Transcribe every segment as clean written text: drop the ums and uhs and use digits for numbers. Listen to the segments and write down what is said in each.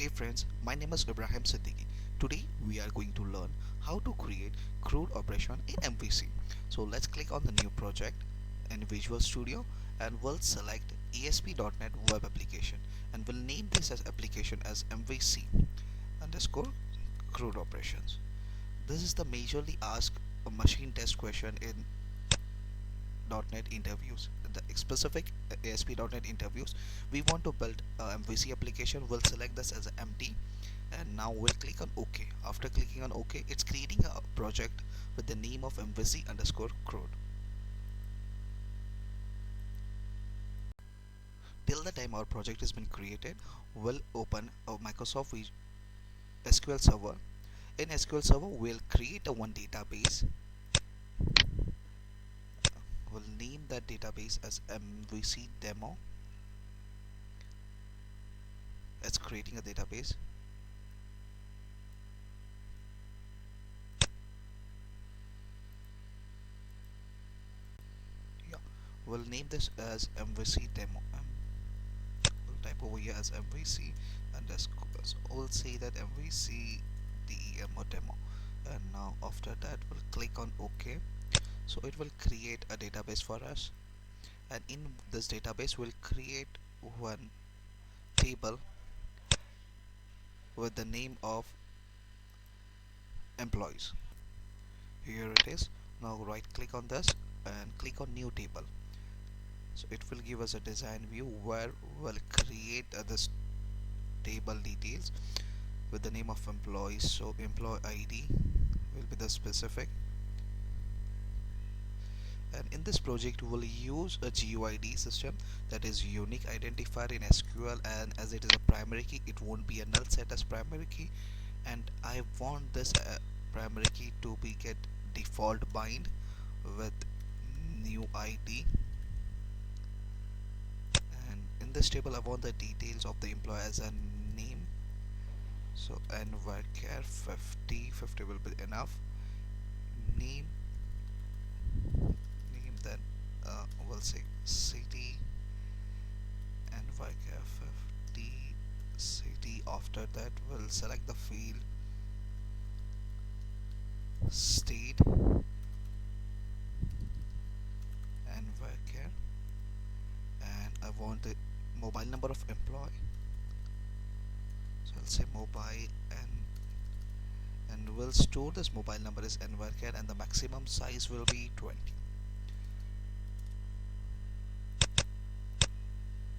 Hey friends, my name is Ibrahim Siddiqui. Today we are going to learn how to create CRUD operation in MVC. So let's click on the new project in Visual Studio and we'll select ASP.NET Web Application and we'll name this as application as MVC underscore CRUD operations. This is the majorly asked machine test question in .NET interviews. The specific ASP.NET interviews, we want to build a MVC application. We'll select this as empty and now we'll click on OK. After clicking on OK, it's creating a project with the name of MVC underscore CRUD. Till the time our project has been created, we'll open a Microsoft SQL Server. In SQL Server, we'll create a one database. We'll name that database as MVC demo. It's creating a database. Yeah, we'll name this as MVC demo. We'll type over here as MVC underscore. So we'll say that MVC demo. And now after that, we'll click on OK. So it will create a database for us, and in this database we'll create one table with the name of employees. Here it is. Now right click on this and click on new table. So it will give us a design view where we'll create this table details with the name of employees. So employee ID will be the specific, and in this project we'll use a GUID system, that is unique identifier in SQL, and as it is a primary key, it won't be a null set as primary key, and I want this primary key to be get default bind with new ID. And in this table I want the details of the employee as a name, so and varchar 50 will be enough. Name, then we'll say city and varchar 50 city. After that we'll select the field state and varchar, and I want the mobile number of employee, so I'll say mobile, and we'll store this mobile number as varchar, and the maximum size will be 20.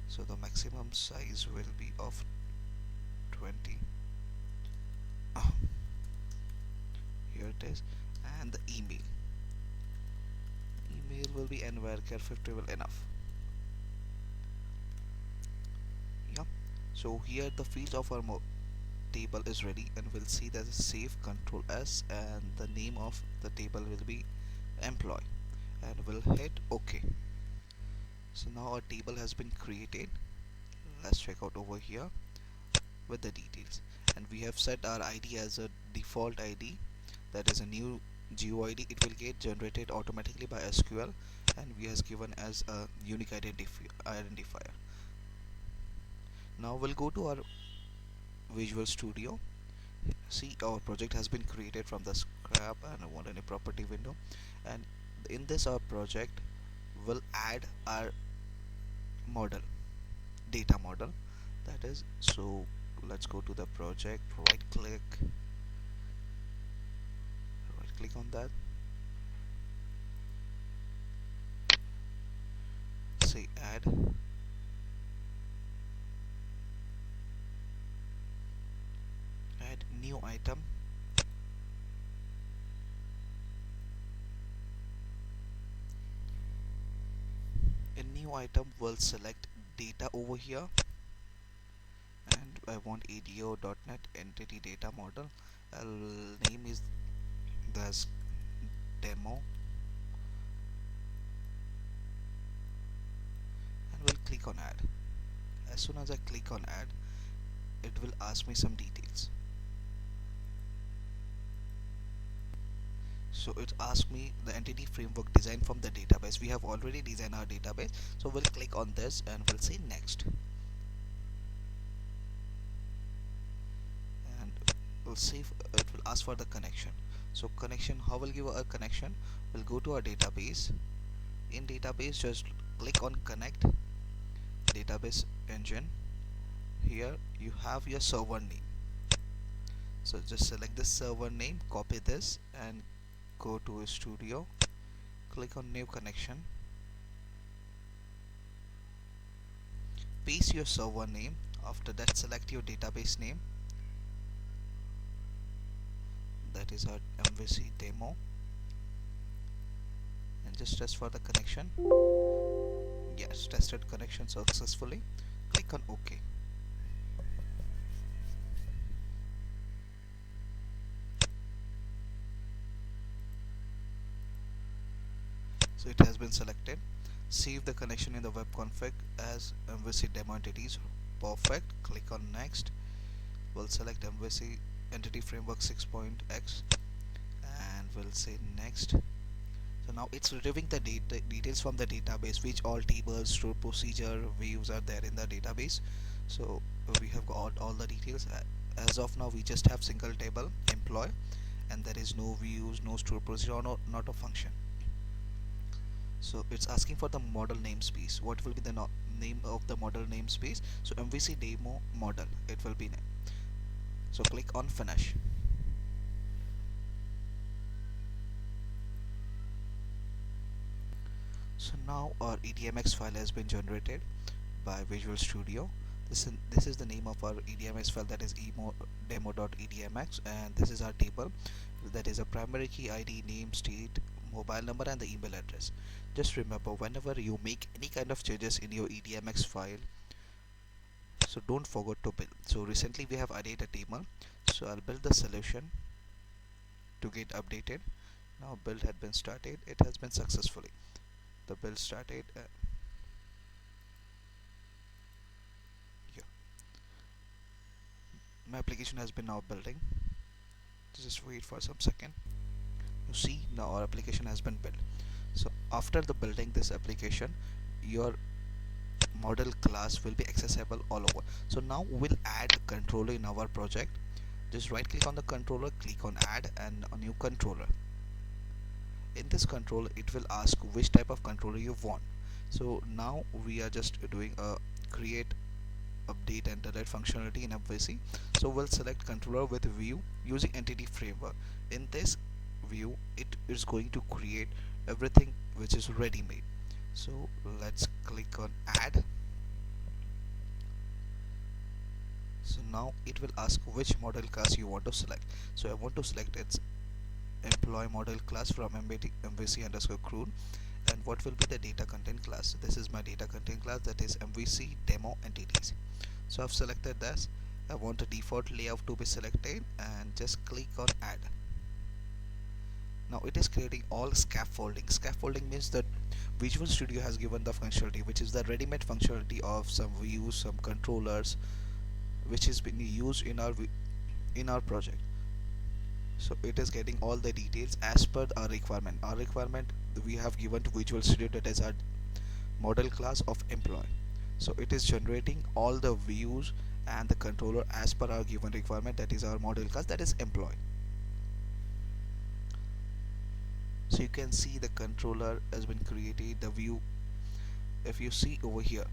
So the maximum size will be of 20. Here it is. And the email will be varchar 50 will enough. Yeah, so here the field of our table is ready, and we'll see that is save control S, and the name of the table will be employee, and we'll hit OK. So now our table has been created. Let's check out over here with the details, and we have set our ID as a default ID, that is a new GUID. It will get generated automatically by SQL, and we has given as a unique identifier. Now we'll go to our Visual Studio. See, our project has been created from the scrap, and I want any property window, and in this our project will add our model, data model, that is. So let's go to the project, right click on that, say add new item, in new item we'll select data over here, and I want ADO.NET entity data model. I'll name is this demo, and we'll click on add. As soon as I click on add, it will ask me some details. So it asks me the entity framework design from the database. We have already designed our database, so we'll click on this and we'll say next. will save, it will ask for the connection. So connection, how will give a connection? We'll go to our database. In database, just click on connect database engine. Here you have your server name, so just select this server name, copy this and go to studio, click on new connection, paste your server name. After that, select your database name, that is our MVC demo, and just test for the connection. Yes, tested connection successfully. Click on OK. So it has been selected. Save the connection in the web config as MVC demo entities. Perfect. Click on next. We'll select MVC entity framework 6.x and we'll say next. So now it's retrieving the details from the database, which all tables, stored procedure, views are there in the database. So we have got all the details. As of now, we just have single table employee, and there is no views, no stored procedure, or not a function. So it's asking for the model namespace. What will be the name of the model namespace? So MVC demo model, it will be name. So click on finish. So now our EDMX file has been generated by Visual Studio. This is the name of our EDMX file, that is demo.edmx, and this is our table, that is a primary key ID, name, state, mobile number and the email address. Just remember, whenever you make any kind of changes in your EDMX file, so don't forget to build. So recently we have added a table, so I'll build the solution to get updated. Now build had been started, it has been successfully. The build started. Yeah, my application has been now building. Just wait for some second. You see, now our application has been built. So after the building this application, your model class will be accessible all over. So now we'll add a controller in our project. Just right click on the controller, click on add and a new controller. In this controller, it will ask which type of controller you want. So now we are just doing a create, update and delete functionality in MVC. So we'll select controller with view using entity framework. In this view, it is going to create everything which is ready made. So let's click on add. So now it will ask which model class you want to select. So I want to select its employee model class from MVC underscore CRUD. And what will be the data content class? So this is my data content class, that is MVC demo entities. So I've selected this. I want a default layout to be selected and just click on add. Now it is creating all scaffolding. Scaffolding means that Visual Studio has given the functionality, which is the ready-made functionality of some views, some controllers, which is being used in our project. So it is getting all the details as per our requirement. Our requirement we have given to Visual Studio, that is our model class of employee. So it is generating all the views and the controller as per our given requirement, that is our model class, that is employee. So you can see the controller has been created, the view. If you see over here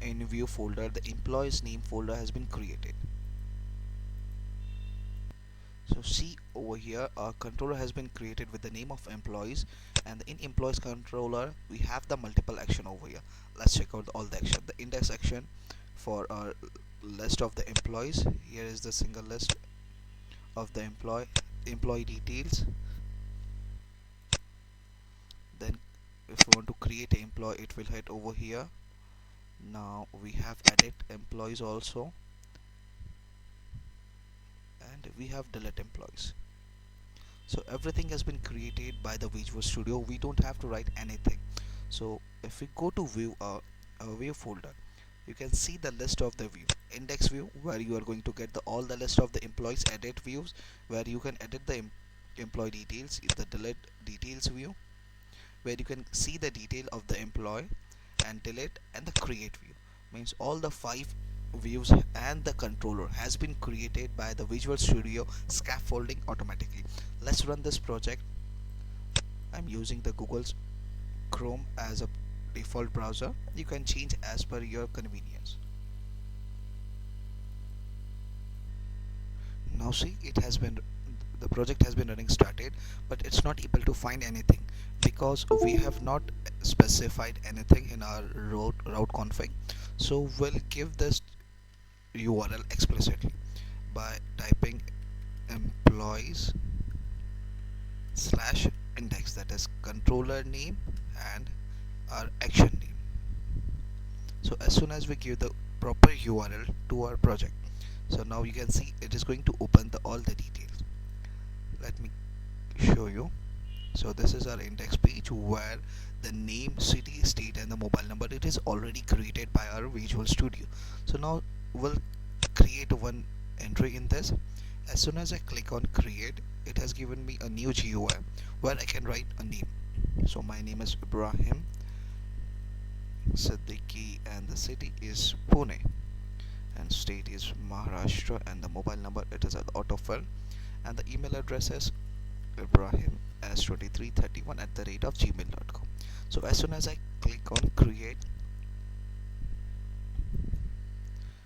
in view folder, the employees name folder has been created. So see over here, our controller has been created with the name of employees, and in employees controller we have the multiple action over here. Let's check out all the action. The index action for our list of the employees. Here is the single list of the employee details. Then if you want to create an employee, it will head over here. Now we have edit employees also, and we have delete employees. So everything has been created by the Visual Studio. We don't have to write anything. So if we go to view view folder, you can see the list of the view. Index view, where you are going to get all the list of the employees. Edit views, where you can edit the employee details. The delete details view, where you can see the detail of the employee, and delete, and the create view means all the 5 views and the controller has been created by the Visual Studio scaffolding automatically. Let's run this project. I'm using the Google Chrome as a default browser. You can change as per your convenience. Now see, the project has been running started, but it's not able to find anything because we have not specified anything in our route config. So we'll give this URL explicitly by typing employees slash index, that is controller name and our action name. So as soon as we give the proper URL to our project, so now you can see it is going to open all the details. Let me show you. So this is our index page where the name, city, state and the mobile number, it is already created by our Visual Studio. So now we'll create one entry in this. As soon as I click on create, it has given me a new GUI where I can write a name. So my name is Ibrahim Siddiqui and the city is Pune and state is Maharashtra and the mobile number, it is an autofill, and the email address is Ibrahim s2331 at the rate of gmail.com. So as soon as I click on create,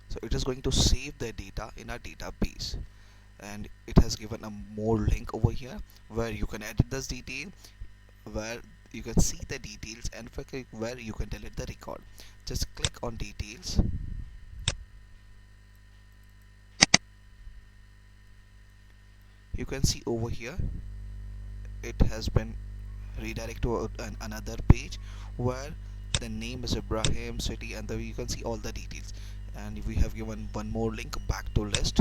so it is going to save the data in our database, and it has given a more link over here where you can edit this detail, where you can see the details, and where you can delete the record. Just click on details. You can see over here it has been redirected to another page where the name is Ibrahim, city, and you can see all the details. And we have given one more link, back to list,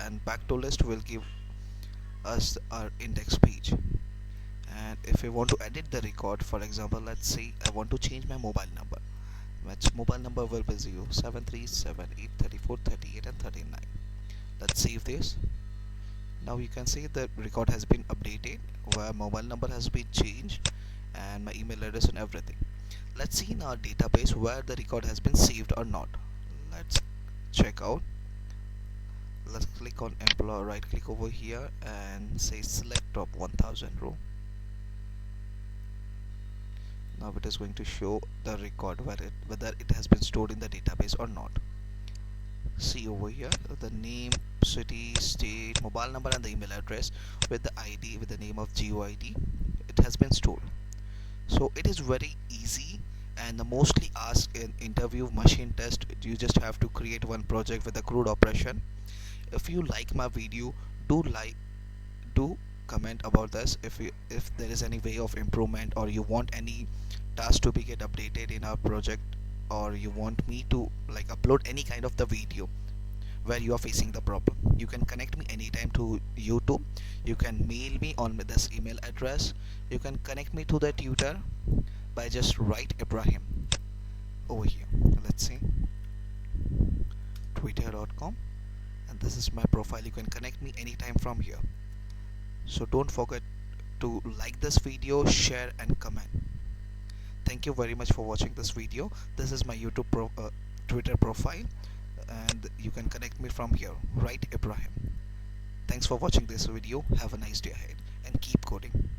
and back to list will give us our index page. And if we want to edit the record, for example, let's say I want to change my mobile number, which mobile number will be 0737834338 and 39. Let's save this. Now you can see the record has been updated where mobile number has been changed and my email address and everything. Let's see in our database where the record has been saved or not. Let's check out. Let's click on employee, right click over here and say select top 1000 row. Now it is going to show the record whether it has been stored in the database or not. See over here the name, city, state, mobile number and the email address with the ID, with the name of GUID, it has been stored. So it is very easy, and the mostly asked in interview machine test, you just have to create one project with a CRUD operation. If you like my video, do comment about this if there is any way of improvement, or you want any task to be get updated in our project, or you want me to like upload any kind of the video where you are facing the problem. You can connect me anytime to YouTube. You can mail me on this email address. You can connect me to the tutor by just write Ibrahim over here. Let's see, twitter.com, and this is my profile. You can connect me anytime from here. So don't forget to like this video, share and comment. Thank you very much for watching this video. This is my Twitter profile, and you can connect me from here, right Ibrahim. Thanks for watching this video. Have a nice day ahead and keep coding.